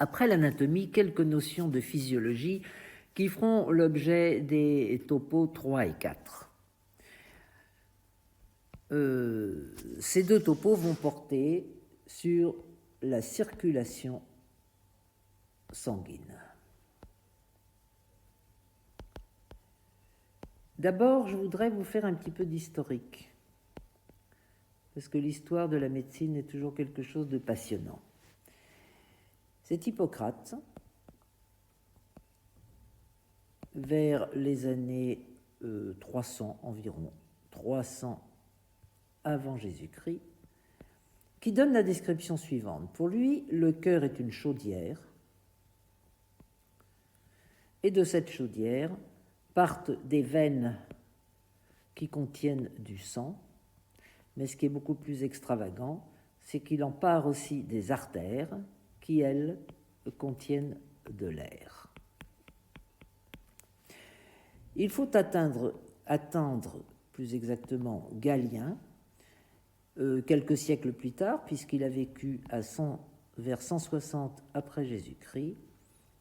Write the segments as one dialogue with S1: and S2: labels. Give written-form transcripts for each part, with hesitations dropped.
S1: Après l'anatomie, quelques notions de physiologie qui feront l'objet des topos 3 et 4. Ces deux topos vont porter sur la circulation sanguine. D'abord, je voudrais vous faire un petit peu d'historique, parce que l'histoire de la médecine est toujours quelque chose de passionnant. C'est Hippocrate, vers les années 300 environ, 300 avant Jésus-Christ, qui donne la description suivante. Pour lui, le cœur est une chaudière, et de cette chaudière partent des veines qui contiennent du sang, mais ce qui est beaucoup plus extravagant, c'est qu'il en part aussi des artères qui, elles, contiennent de l'air. Il faut attendre plus exactement Galien, quelques siècles plus tard, puisqu'il a vécu vers 160 après Jésus-Christ,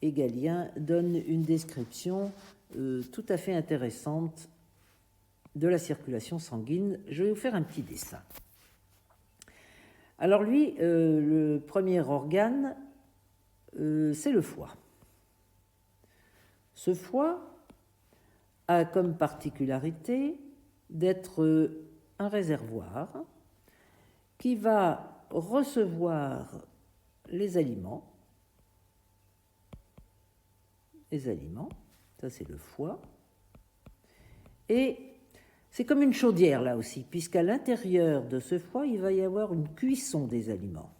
S1: et Galien donne une description tout à fait intéressante de la circulation sanguine. Je vais vous faire un petit dessin. Alors lui, le premier organe, c'est le foie. Ce foie a comme particularité d'être un réservoir qui va recevoir les aliments, ça c'est le foie, et c'est comme une chaudière là aussi, puisqu'à l'intérieur de ce foie, il va y avoir une cuisson des aliments.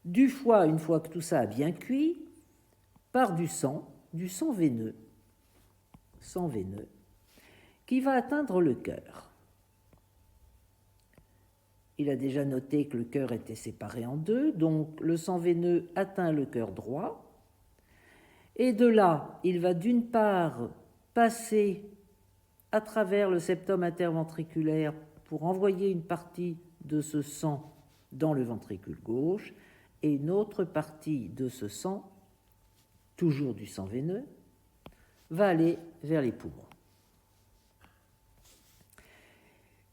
S1: Du foie, une fois que tout ça a bien cuit, part du sang veineux, qui va atteindre le cœur. Il a déjà noté que le cœur était séparé en deux, donc le sang veineux atteint le cœur droit, et de là, il va d'une part passer à travers le septum interventriculaire pour envoyer une partie de ce sang dans le ventricule gauche, et une autre partie de ce sang, toujours du sang veineux, va aller vers les poumons.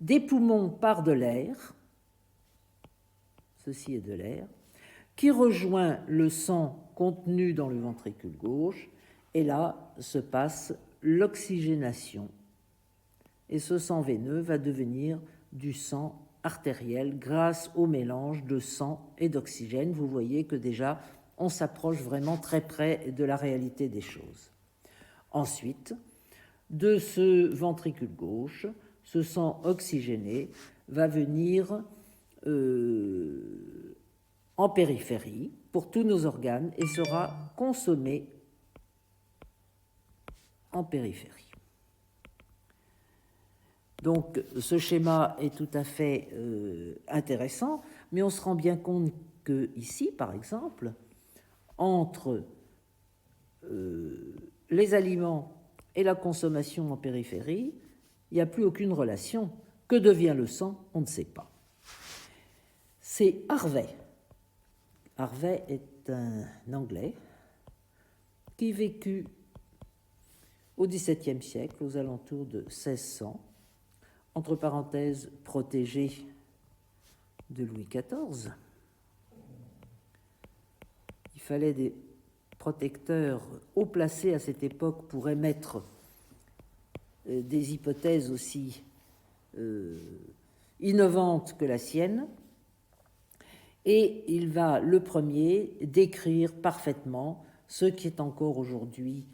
S1: Des poumons part de l'air, ceci est de l'air, qui rejoint le sang contenu dans le ventricule gauche, et là se passe l'oxygénation. Et ce sang veineux va devenir du sang artériel grâce au mélange de sang et d'oxygène. Vous voyez que déjà, on s'approche vraiment très près de la réalité des choses. Ensuite, de ce ventricule gauche, ce sang oxygéné va venir en périphérie pour tous nos organes et sera consommé en périphérie. Donc ce schéma est tout à fait intéressant, mais on se rend bien compte que ici, par exemple, entre les aliments et la consommation en périphérie, il n'y a plus aucune relation. Que devient le sang? On ne sait pas. C'est Harvey. Harvey est un Anglais qui vécut au XVIIe siècle, aux alentours de 1600, entre parenthèses, protégé de Louis XIV. Il fallait des protecteurs haut placés à cette époque pour émettre des hypothèses aussi innovantes que la sienne. Et il va, le premier, décrire parfaitement ce qui est encore aujourd'hui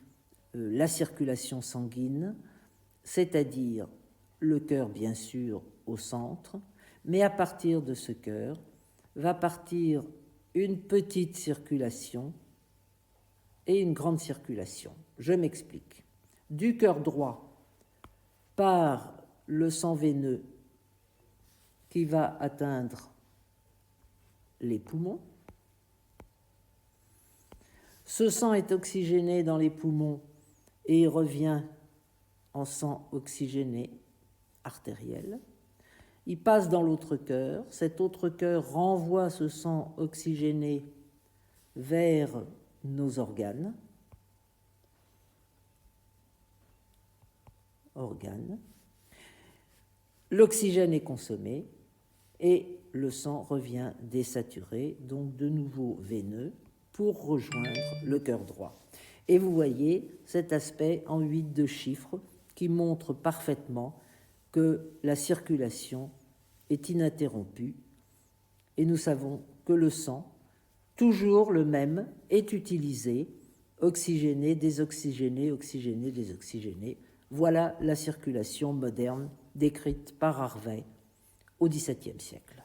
S1: la circulation sanguine, c'est-à-dire le cœur, bien sûr, au centre, mais à partir de ce cœur va partir une petite circulation et une grande circulation. Je m'explique. Du cœur droit part le sang veineux qui va atteindre les poumons. Ce sang est oxygéné dans les poumons et revient en sang oxygéné artériel. Il passe dans l'autre cœur. Cet autre cœur renvoie ce sang oxygéné vers nos organes. L'oxygène est consommé et le sang revient désaturé, donc de nouveau veineux, pour rejoindre le cœur droit. Et vous voyez cet aspect en 8 de chiffres qui montre parfaitement que la circulation est ininterrompue et nous savons que le sang, toujours le même, est utilisé, oxygéné, désoxygéné, oxygéné, désoxygéné. Voilà la circulation moderne décrite par Harvey au XVIIe siècle.